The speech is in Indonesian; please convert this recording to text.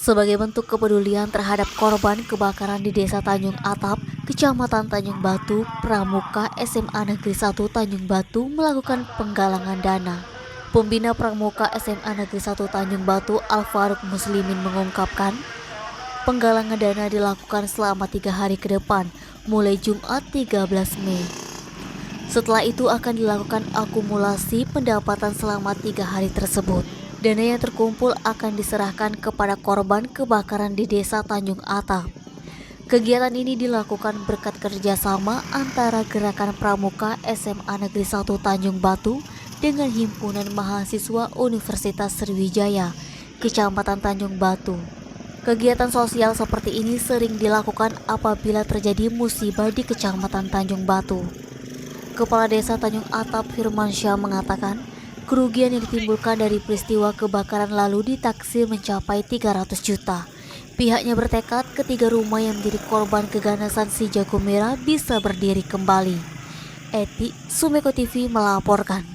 Sebagai bentuk kepedulian terhadap korban kebakaran di Desa Tanjung Atap, Kecamatan Tanjung Batu, Pramuka SMA Negeri 1 Tanjung Batu melakukan penggalangan dana. Pembina Pramuka SMA Negeri 1 Tanjung Batu, Al-Faruq Muslimin mengungkapkan, penggalangan dana dilakukan selama 3 hari ke depan, mulai Jumat 13 Mei. Setelah itu akan dilakukan akumulasi pendapatan selama 3 hari tersebut. Dana yang terkumpul akan diserahkan kepada korban kebakaran di Desa Tanjung Atap. Kegiatan ini dilakukan berkat kerjasama antara Gerakan Pramuka SMA Negeri 1 Tanjung Batu dengan Himpunan Mahasiswa Universitas Sriwijaya, Kecamatan Tanjung Batu. Kegiatan sosial seperti ini sering dilakukan apabila terjadi musibah di Kecamatan Tanjung Batu. Kepala Desa Tanjung Atap Firmansyah mengatakan, kerugian yang ditimbulkan dari peristiwa kebakaran lalu ditaksir mencapai 300 juta. Pihaknya bertekad ketiga rumah yang menjadi korban keganasan si jago merah bisa berdiri kembali. Eti, Sumeko TV melaporkan.